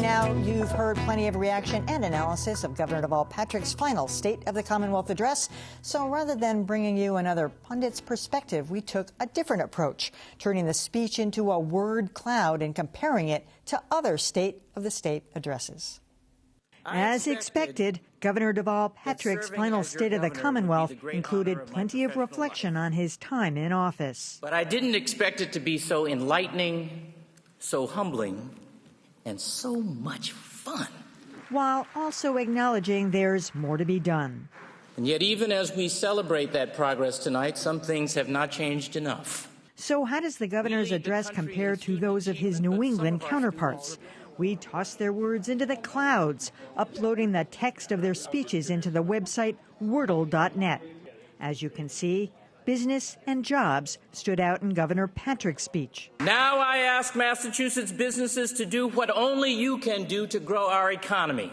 now, you've heard plenty of reaction and analysis of Governor Deval Patrick's final State of the Commonwealth address. So rather than bringing you another pundit's perspective, we took a different approach, turning the speech into a word cloud and comparing it to other State of the State addresses. As expected, Governor Deval Patrick's final State of the Commonwealth included plenty of reflection on his time in office. But I didn't expect it to be so enlightening, so humbling, and so much fun. While also acknowledging there's more to be done. And yet, even as we celebrate that progress tonight, some things have not changed enough. So how does the governor's address compare to those of his New England counterparts? We toss their words into the clouds, uploading the text of their speeches into the website wordle.net. As you can see, business and jobs stood out in Governor Patrick's speech. Now I ask Massachusetts businesses to do what only you can do to grow our economy.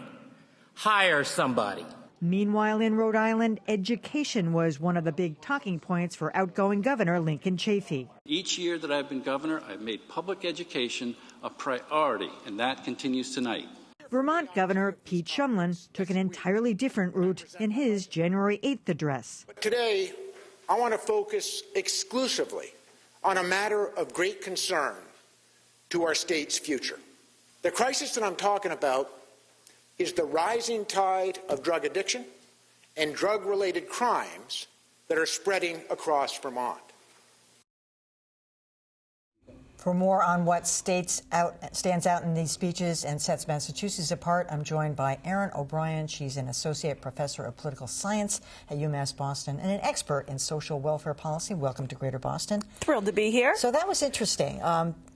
Hire somebody. Meanwhile, in Rhode Island, education was one of the big talking points for outgoing Governor Lincoln Chafee. Each year that I've been governor, I've made public education a priority, and that continues tonight. Vermont Governor Pete Shumlin took an entirely different route in his January 8th address. Today, I want to focus exclusively on a matter of great concern to our state's future. The crisis that I'm talking about is the rising tide of drug addiction and drug-related crimes that are spreading across Vermont. For more on what stands out in these speeches and sets Massachusetts apart, I'm joined by Erin O'Brien. She's an associate professor of political science at UMass Boston and an expert in social welfare policy. Welcome to Greater Boston. Thrilled to be here. So that was interesting.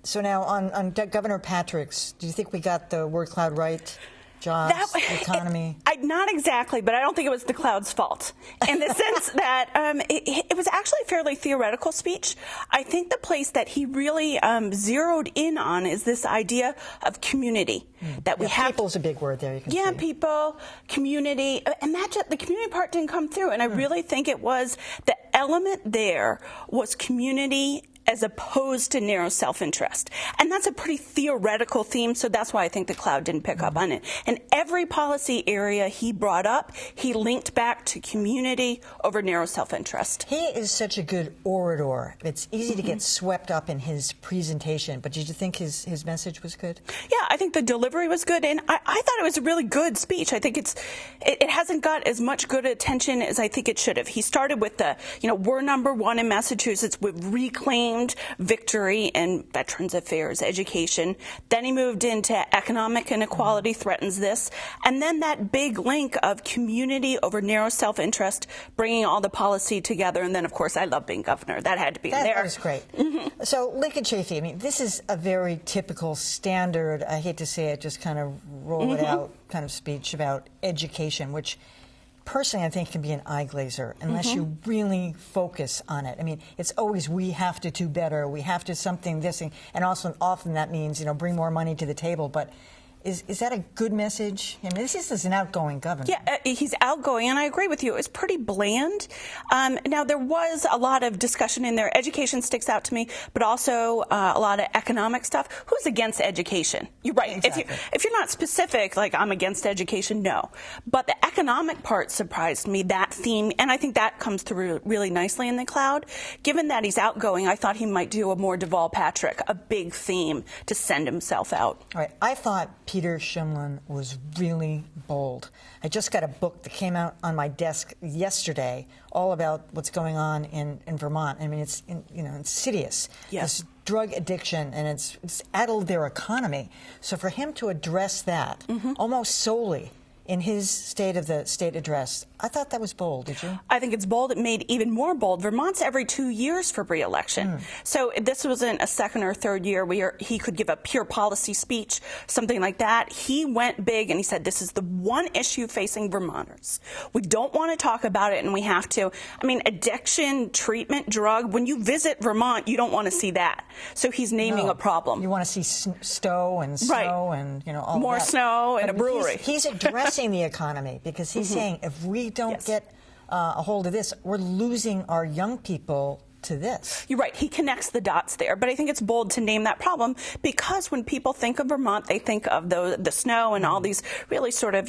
So now on Governor Patrick's, do you think we got the word cloud right? Jobs, economy? Not exactly, but I don't think it was the cloud's fault in the sense that it was actually a fairly theoretical speech. I think the place that he really zeroed in on is this idea of community. That we have. People's a big word there. You can see. People, community, and the community part didn't come through. And I really think it was the element there was community as opposed to narrow self-interest. And that's a pretty theoretical theme, so that's why I think the cloud didn't pick up on it. And every policy area he brought up, he linked back to community over narrow self-interest. He is such a good orator. It's easy to get swept up in his presentation, but did you think his message was good? Yeah, I think the delivery was good, and I thought it was a really good speech. I think it hasn't got as much good attention as I think it should have. He started with the, we're #1 in Massachusetts with reclaimed victory in Veterans Affairs, education. Then he moved into economic inequality threatens this. And then that big link of community over narrow self-interest, bringing all the policy together. And then, of course, I love being governor. That had to be there. That was great. So Lincoln Chafee, I mean, this is a very typical standard, I hate to say it, just kind of roll it out kind of speech about education, which personally, I think can be an eye glazer unless you really focus on it. I mean, it's always we have to do better, we have to something this, and also often that means bring more money to the table. But is that a good message? I mean, this is an outgoing governor. Yeah, he's outgoing, and I agree with you. It was pretty bland. Now, there was a lot of discussion in there. Education sticks out to me, but also a lot of economic stuff. Who's against education? You're right. Exactly. If you're not specific, like I'm against education, no. But the economic part surprised me, that theme, and I think that comes through really nicely in the cloud. Given that he's outgoing, I thought he might do a more Deval Patrick, a big theme to send himself out. All right. I thought Peter Shumlin was really bold. I just got a book that came out on my desk yesterday, all about what's going on in Vermont. I mean, it's insidious. Yes. This drug addiction, and it's addled their economy. So for him to address that almost solely in his State of the State address, I thought that was bold. Did you? I think it's bold. It made even more bold. Vermont's every 2 years for re-election. So this wasn't a second or third year where he could give a pure policy speech, something like that. He went big and he said, this is the one issue facing Vermonters. We don't want to talk about it, and we have to. I mean, addiction, treatment, drug, when you visit Vermont, you don't want to see that. So he's naming a problem. You want to see snow and snow and, all more that. Snow and a brewery. He's addressing the economy because he's saying if we don't get a hold of this, we're losing our young people to this. You're right. He connects the dots there. But I think it's bold to name that problem because when people think of Vermont, they think of the snow and all these really sort of,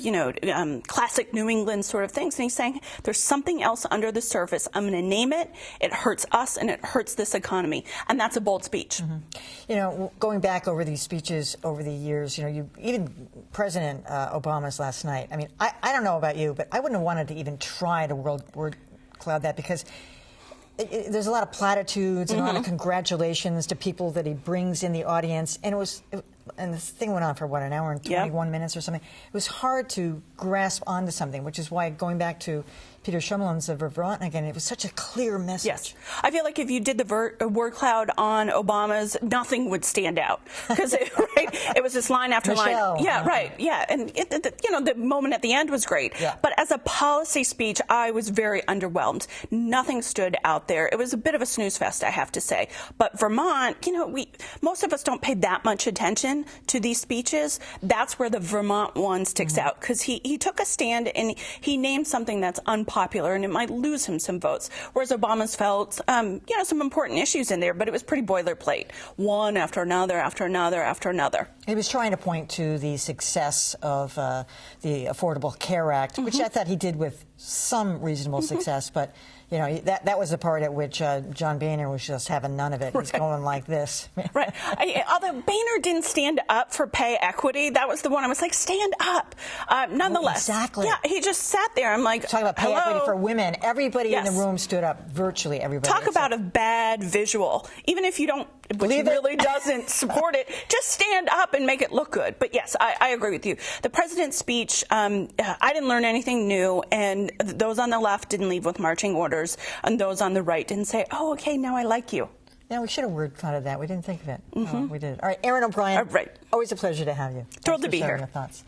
classic New England sort of things. And he's saying there's something else under the surface. I'm going to name it. It hurts us and it hurts this economy. And that's a bold speech. Going back over these speeches over the years, even President Obama's last night. I mean, I don't know about you, but I wouldn't have wanted to even try to word cloud that because there's a lot of platitudes and a lot of congratulations to people that he brings in the audience, and and this thing went on for an hour and 21 minutes or something. It was hard to grasp onto something, which is why going back to Peter Shumlin's of Vermont again, it was such a clear message. Yes, I feel like if you did the word cloud on Obama's, nothing would stand out because it was just line after Michelle. line. Yeah, right. Yeah, and the moment at the end was great. Yeah. But as a policy speech, I was very underwhelmed. Nothing stood out there. It was a bit of a snooze fest, I have to say. But Vermont, most of us don't pay that much attention to these speeches. That's where the Vermont one sticks out because he took a stand and he named something that's unpopular and it might lose him some votes. Whereas Obama's felt, some important issues in there, but it was pretty boilerplate. One after another, after another, after another. He was trying to point to the success of the Affordable Care Act, which I thought he did with some reasonable success, but that was the part at which John Boehner was just having none of it. He's going like this. Right. Although Boehner didn't stand up for pay equity, that was the one I was like, stand up. Nonetheless. Exactly. Yeah, he just sat there. I'm like, talking about pay equity for women. Everybody in the Yes. room stood up. Virtually everybody. Talk about a bad visual. Even if you don't, which he really doesn't support it, just stand up and make it look good. But yes, I agree with you. The president's speech, I didn't learn anything new, and those on the left didn't leave with marching orders, and those on the right didn't say, oh, okay, now I like you. Yeah, we should have word clouded that. We didn't think of it. We did. All right, Erin O'Brien. Right. Always a pleasure to have you. Thrilled to be here. Your thoughts.